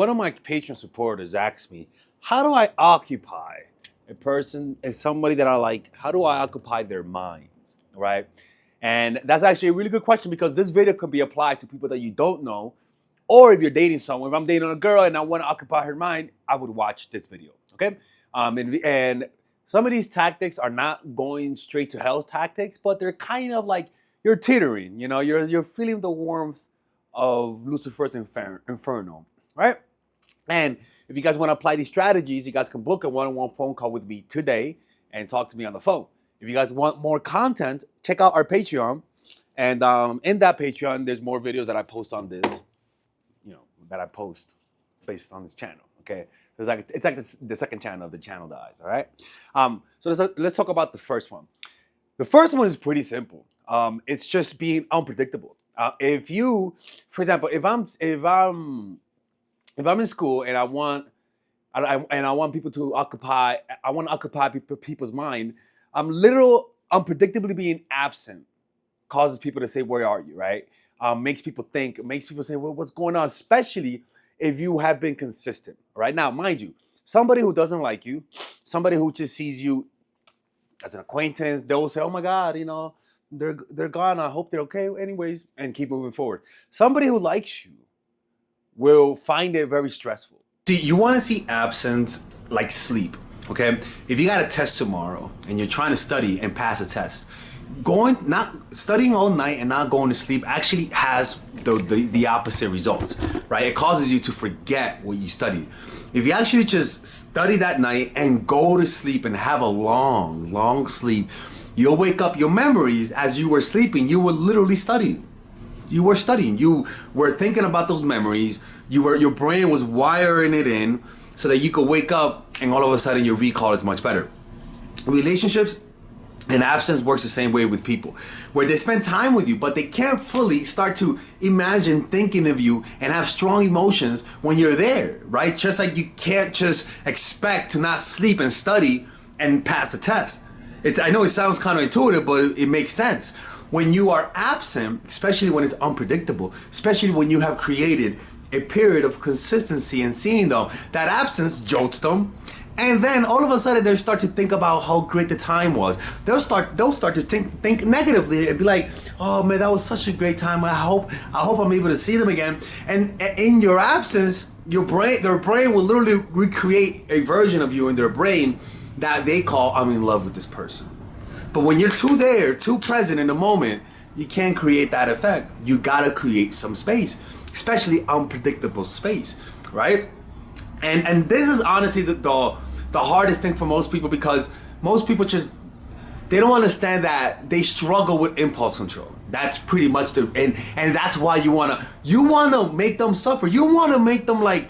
One of my Patreon supporters asked me, how do I occupy a person, somebody that I like, how do I occupy their minds, right? And that's actually a really good question because this video could be applied to people that you don't know, or if you're dating someone. If I'm dating a girl and I want to occupy her mind, I would watch this video, okay? And some of these tactics are not going straight to hell tactics, but they're kind of like you're teetering, you're feeling the warmth of Lucifer's inferno, right? And if you guys want to apply these strategies, you guys can book a one-on-one phone call with me today and talk to me on the phone. If you guys want more content, check out our Patreon. And in that Patreon, there's more videos that I post on this, that I post based on this channel. Okay, it's like the second channel of the channel dies. All right. So let's talk about the first one. The first one is pretty simple. It's just being unpredictable. If you, for example, if I'm in school and I want people to occupy, I want to occupy people's mind. Literal unpredictably being absent causes people to say, "Where are you?" Right? Makes people think. Makes people say, "Well, what's going on?" Especially if you have been consistent. Right now, mind you, somebody who doesn't like you, somebody who just sees you as an acquaintance, they'll say, "Oh my God, they're gone. I hope they're okay." Anyways, and keep moving forward. Somebody who likes you will find it very stressful. See, you want to see absence like sleep, okay? If you got a test tomorrow and you're trying to study and pass a test, not studying all night and not going to sleep actually has the opposite results, right? It causes you to forget what you studied. If you actually just study that night and go to sleep and have a long sleep, you'll wake up, your memories as you were sleeping, you were literally studying. You were studying. You were thinking about those memories. Your brain was wiring it in so that you could wake up and all of a sudden your recall is much better. Relationships and absence works the same way with people, where they spend time with you, but they can't fully start to imagine thinking of you and have strong emotions when you're there, right? Just like you can't just expect to not sleep and study and pass a test. I know it sounds counterintuitive, but it makes sense. When you are absent, especially when it's unpredictable, especially when you have created a period of consistency and seeing them, that absence jolts them. And then all of a sudden they start to think about how great the time was. They'll start to think negatively and be like, "Oh man, that was such a great time. I hope I'm able to see them again." And in your absence, their brain will literally recreate a version of you in their brain that they call, "I'm in love with this person." But when you're too present in the moment, you can't create that effect. You gotta create some space, especially unpredictable space, right? And this is honestly the hardest thing for most people, because most people they don't understand that they struggle with impulse control. That's pretty much and that's why you wanna make them suffer. You wanna make them like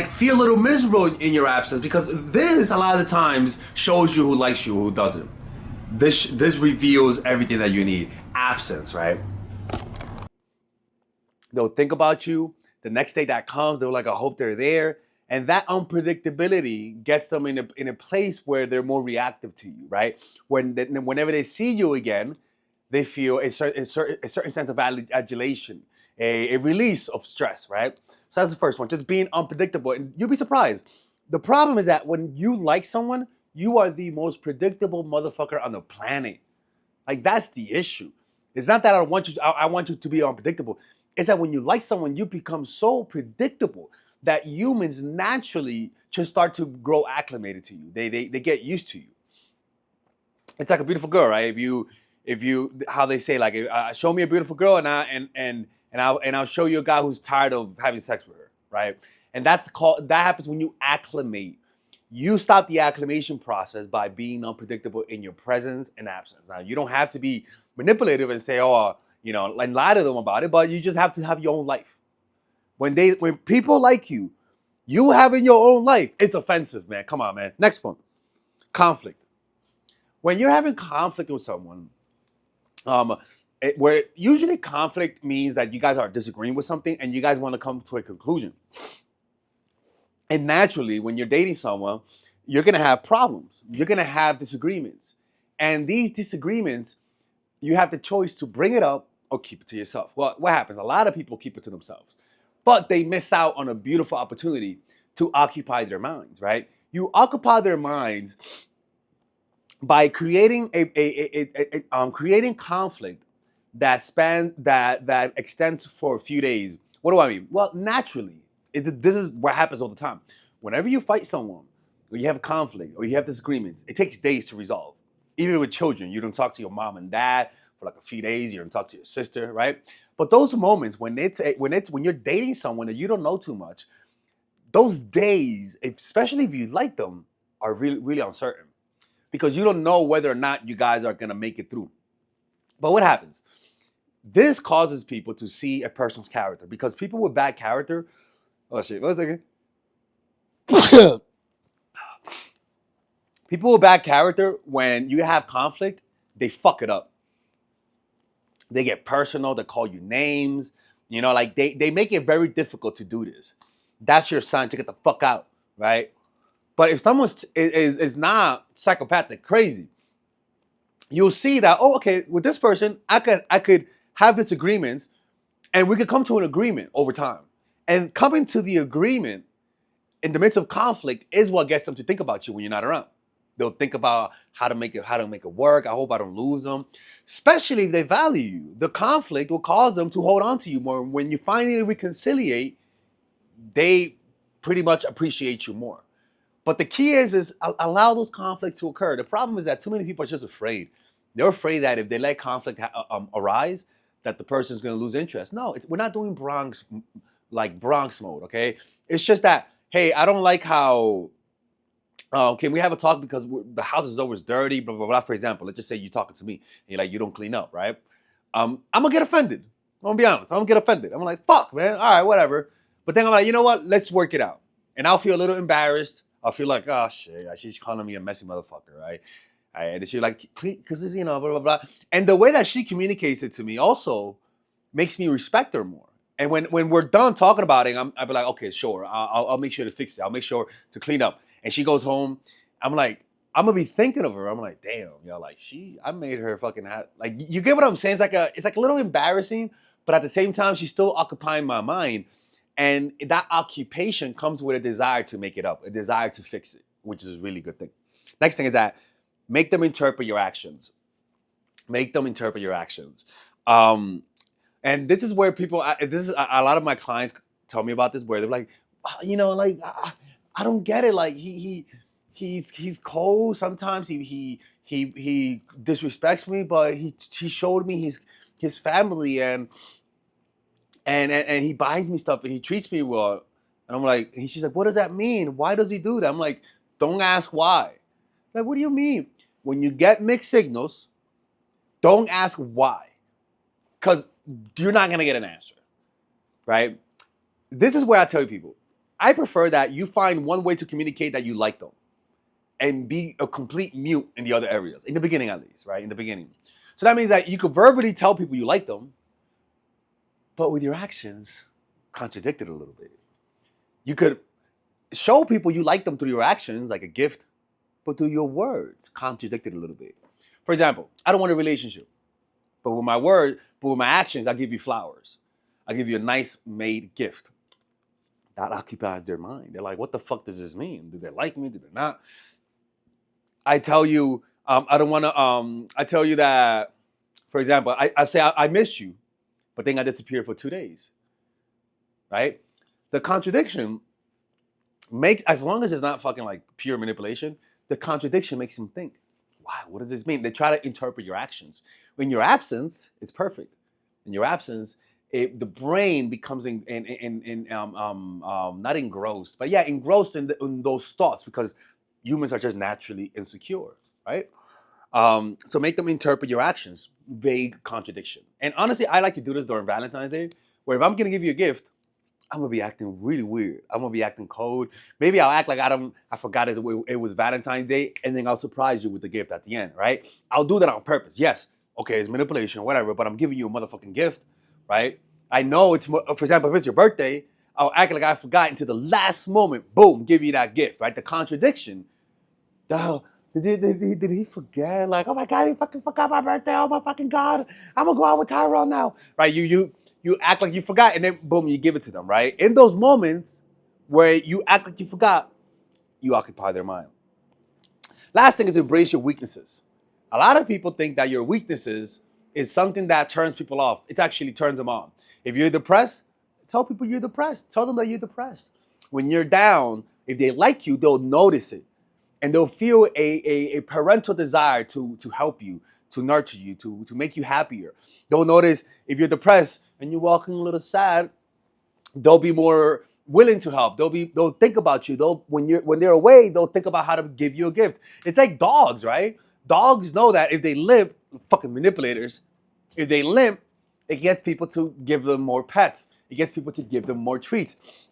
feel a little miserable in your absence, because this a lot of the times shows you who likes you, who doesn't. This reveals everything that you need. Absence, right? They'll think about you. The next day that comes, they're like, "I hope they're there." And that unpredictability gets them in a place where they're more reactive to you, right? Whenever they see you again, they feel a certain sense of adulation, a release of stress, right? So that's the first one, just being unpredictable. And you'll be surprised. The problem is that when you like someone, you are the most predictable motherfucker on the planet. Like, that's the issue. It's not that I want you to be unpredictable. It's that when you like someone, you become so predictable that humans naturally just start to grow acclimated to you. They get used to you. It's like a beautiful girl, right? If you how they say, like, show me a beautiful girl and I'll show you a guy who's tired of having sex with her, right? And that happens when you acclimate. You stop the acclimation process by being unpredictable in your presence and absence. Now, you don't have to be manipulative and say, "Oh, and lie to them about it," but you just have to have your own life. When people like you, you having your own life, it's offensive, man. Come on, man. Next one, conflict. When you're having conflict with someone, where usually conflict means that you guys are disagreeing with something and you guys want to come to a conclusion. And naturally, when you're dating someone, you're gonna have problems. You're gonna have disagreements. And these disagreements, you have the choice to bring it up or keep it to yourself. Well, what happens? A lot of people keep it to themselves. but they miss out on a beautiful opportunity to occupy their minds, right? You occupy their minds by creating creating conflict that extends for a few days. What do I mean? Well, naturally, this is what happens all the time. Whenever you fight someone, or you have conflict, or you have disagreements, it takes days to resolve. Even with children, you don't talk to your mom and dad for like a few days. You don't talk to your sister, right? But those moments when you're dating someone that you don't know too much, those days, especially if you like them, are really really uncertain because you don't know whether or not you guys are gonna make it through. But what happens? This causes people to see a person's character because people with bad character. Oh shit! 1 second. People with bad character, when you have conflict, they fuck it up. They get personal. They call you names. You know, like they make it very difficult to do this. That's your sign to get the fuck out, right? But if someone is not psychopathic crazy, you'll see that, oh, okay, with this person, I could have disagreements and we could come to an agreement over time. And coming to the agreement in the midst of conflict is what gets them to think about you when you're not around. They'll think about how to make it work. I hope I don't lose them. Especially if they value you. The conflict will cause them to hold on to you more. When you finally reconciliate, they pretty much appreciate you more. But the key is allow those conflicts to occur. The problem is that too many people are just afraid. They're afraid that if they let conflict arise, that the person's going to lose interest. No, we're not doing Bronx mode. Okay, it's just that, hey, I don't like how. Can we have a talk because the house is always dirty, blah blah blah. For example, let's just say you're talking to me and you're like, you don't clean up, right? I'm gonna get offended. I'm gonna be honest. I'm gonna get offended. I'm like, fuck, man. All right, whatever. But then I'm like, you know what? Let's work it out. And I'll feel a little embarrassed. I'll feel like, oh shit, she's calling me a messy motherfucker, right? And she's like, because you know, blah blah blah. And the way that she communicates it to me also makes me respect her more. And when we're done talking about it, I'll be like, okay, sure, I'll make sure to fix it. I'll make sure to clean up. And she goes home. I'm like, I'm gonna be thinking of her. I'm like, damn, yo, like I made her fucking like, you get what I'm saying? It's like a little embarrassing, but at the same time, she's still occupying my mind. And that occupation comes with a desire to make it up, a desire to fix it, which is a really good thing. Next thing is that make them interpret your actions. Make them interpret your actions. And this is where this is a lot of my clients tell me about this, where they're like, you know, like I don't get it. Like he's cold. Sometimes he disrespects me, but he showed me his family and he buys me stuff and he treats me well. And I'm like, and she's like, what does that mean? Why does he do that? I'm like, don't ask why. Like, what do you mean? When you get mixed signals, don't ask why, because you're not gonna get an answer, right? This is where I tell people, I prefer that you find one way to communicate that you like them and be a complete mute in the other areas, in the beginning at least, right? In the beginning. So that means that you could verbally tell people you like them, but with your actions, contradict it a little bit. You could show people you like them through your actions, like a gift, but through your words, contradict it a little bit. For example, I don't want a relationship, but with my actions, I give you flowers. I give you a nice made gift. That occupies their mind. They're like, what the fuck does this mean? Do they like me? Do they not? I tell you, I don't want to, I tell you that, for example, I say, I miss you, but then I disappeared for 2 days, right? The contradiction as long as it's not fucking like pure manipulation, the contradiction makes them think, wow, what does this mean? They try to interpret your actions. In your absence, it's perfect. In your absence, the brain becomes not engrossed, but yeah, engrossed in those thoughts because humans are just naturally insecure, right? So make them interpret your actions. Vague contradiction. And honestly, I like to do this during Valentine's Day, where if I'm gonna give you a gift, I'm gonna be acting really weird. I'm gonna be acting cold. Maybe I'll act like I forgot it was Valentine's Day, and then I'll surprise you with the gift at the end, right? I'll do that on purpose. Yes, okay, it's manipulation, whatever, but I'm giving you a motherfucking gift, right? I know it's, for example, if it's your birthday, I'll act like I forgot until the last moment, boom, give you that gift, right? The contradiction, Did he forget? Like, oh my God, he fucking forgot my birthday. Oh my fucking God, I'm gonna go out with Tyrell now, right? You act like you forgot, and then boom, you give it to them, right? In those moments where you act like you forgot, you occupy their mind. Last thing is embrace your weaknesses. A lot of people think that your weaknesses is something that turns people off. It actually turns them on. If you're depressed, tell people you're depressed. Tell them that you're depressed. When you're down, if they like you, they'll notice it. And they'll feel a parental desire to help you, to nurture you, to make you happier. They'll notice if you're depressed and you're walking a little sad, they'll be more willing to help. They'll think about you. They'll when they're away, they'll think about how to give you a gift. It's like dogs, right? Dogs know that if they limp, fucking manipulators, if they limp, it gets people to give them more pets. It gets people to give them more treats.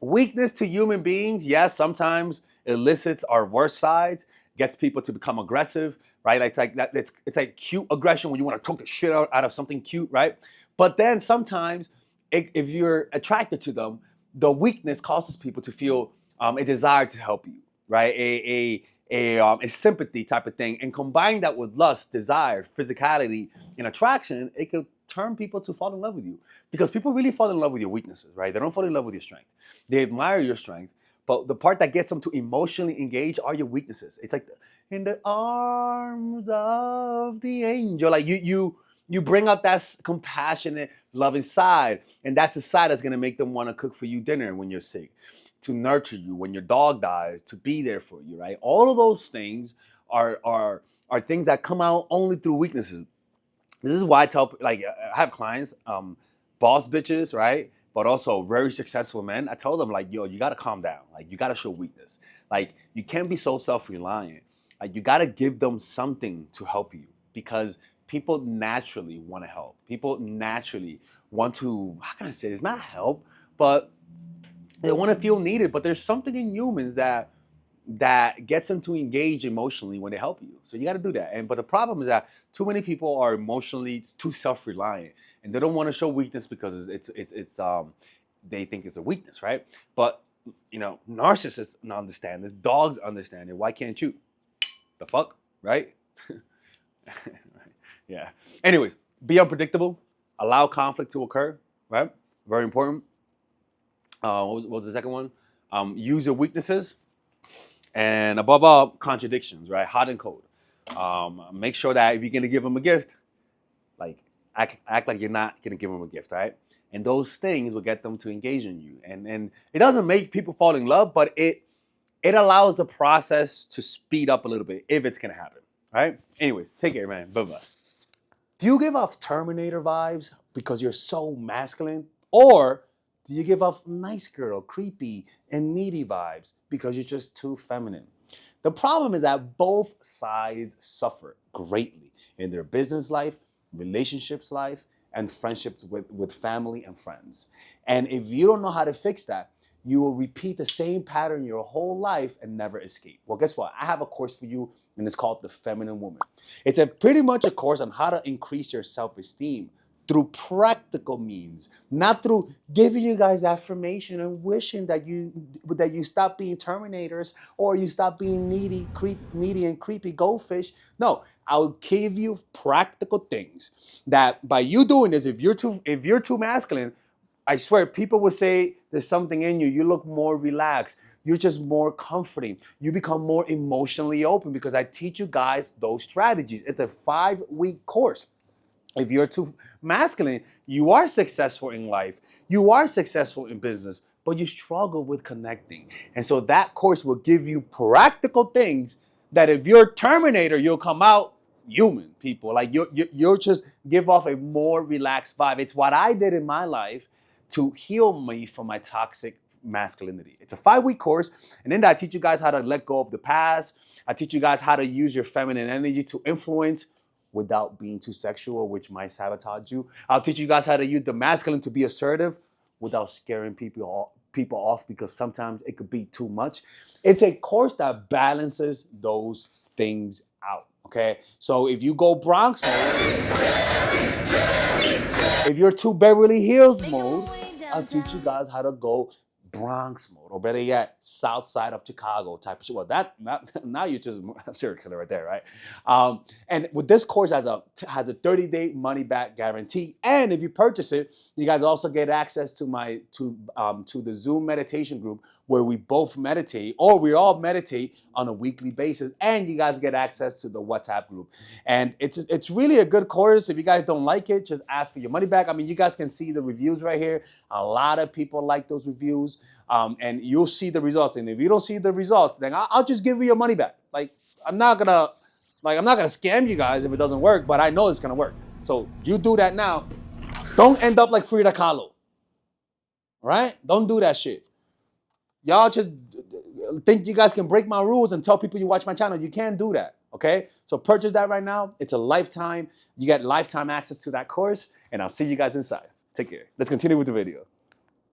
Weakness to human beings, yes, sometimes elicits our worst sides, gets people to become aggressive, right? It's like that. It's like cute aggression when you want to choke the shit out of something cute, right? But then sometimes, if you're attracted to them, the weakness causes people to feel a desire to help you, right? A sympathy type of thing, and combine that with lust, desire, physicality, and attraction, it could turn people to fall in love with you. Because people really fall in love with your weaknesses, right? They don't fall in love with your strength. They admire your strength, but the part that gets them to emotionally engage are your weaknesses. It's like in the arms of the angel. Like you bring up that compassionate, loving side, and that's the side that's gonna make them want to cook for you dinner when you're sick, to nurture you when your dog dies, to be there for you, right? All of those things are things that come out only through weaknesses. This is why I tell, like, I have clients, boss bitches, right? But also very successful men. I tell them, like, yo, you gotta calm down. Like, you gotta show weakness. Like, you can't be so self-reliant. Like, you gotta give them something to help you, because people naturally want to help. People naturally want to, how can I say, it's not help, but they want to feel needed. But there's something in humans that gets them to engage emotionally when they help you. So you got to do that. And but the problem is that too many people are emotionally too self-reliant, and they don't want to show weakness because it's they think it's a weakness, right? But narcissists understand this. Dogs understand it. Why can't you? The fuck, right? Yeah. Anyways, be unpredictable. Allow conflict to occur, right? Very important. What was the second one? Use your weaknesses. And above all, contradictions, right? Hot and cold. Make sure that if you're gonna give them a gift, like act like you're not gonna give them a gift, right? And those things will get them to engage in you. And it doesn't make people fall in love, but it allows the process to speed up a little bit if it's gonna happen, right? Anyways, take care, man. Bye bye. Do you give off Terminator vibes because you're so masculine? Or do you give off nice girl, creepy, and needy vibes because you're just too feminine? The problem is that both sides suffer greatly in their business life, relationships life, and friendships with family and friends. And if you don't know how to fix that, you will repeat the same pattern your whole life and never escape. Well, guess what? I have a course for you, and it's called The Feminine Woman. It's pretty much a course on how to increase your self-esteem through practical means, not through giving you guys affirmation and wishing that you stop being terminators or you stop being needy and creepy goldfish. No, I'll give you practical things that by you doing this, if you're too masculine, I swear, people will say there's something in you. You look more relaxed. You're just more comforting. You become more emotionally open because I teach you guys those strategies. It's a 5-week course. If you're too masculine, you are successful in life. You are successful in business, but you struggle with connecting. And so that course will give you practical things that if you're a Terminator, you'll come out human, people. Like you'll just give off a more relaxed vibe. It's what I did in my life to heal me from my toxic masculinity. It's a 5-week course, and in that I teach you guys how to let go of the past. I teach you guys how to use your feminine energy to influence without being too sexual, which might sabotage you. I'll teach you guys how to use the masculine to be assertive without scaring people off, because sometimes it could be too much. It's a course that balances those things out. Okay, so if you go Bronx mode, if you're too Beverly Hills mode, I'll teach you guys how to go Bronx mode, or better yet, south side of Chicago type of shit. Well, now you're just a serial killer right there, right? And with this course has a 30-day money back guarantee, and if you purchase it, you guys also get access to my to the Zoom meditation group where we both meditate, or we all meditate on a weekly basis, and you guys get access to the WhatsApp group. And it's really a good course. If you guys don't like it, just ask for your money back. I mean, you guys can see the reviews right here. A lot of people like those reviews, and you'll see the results. And if you don't see the results, then I'll just give you your money back. Like I'm not gonna scam you guys if it doesn't work, but I know it's gonna work. So you do that now. Don't end up like Frida Kahlo. All right? Don't do that shit. Y'all just think you guys can break my rules and tell people you watch my channel. You can't do that, okay? So purchase that right now. It's a lifetime. You get lifetime access to that course, and I'll see you guys inside. Take care. Let's continue with the video.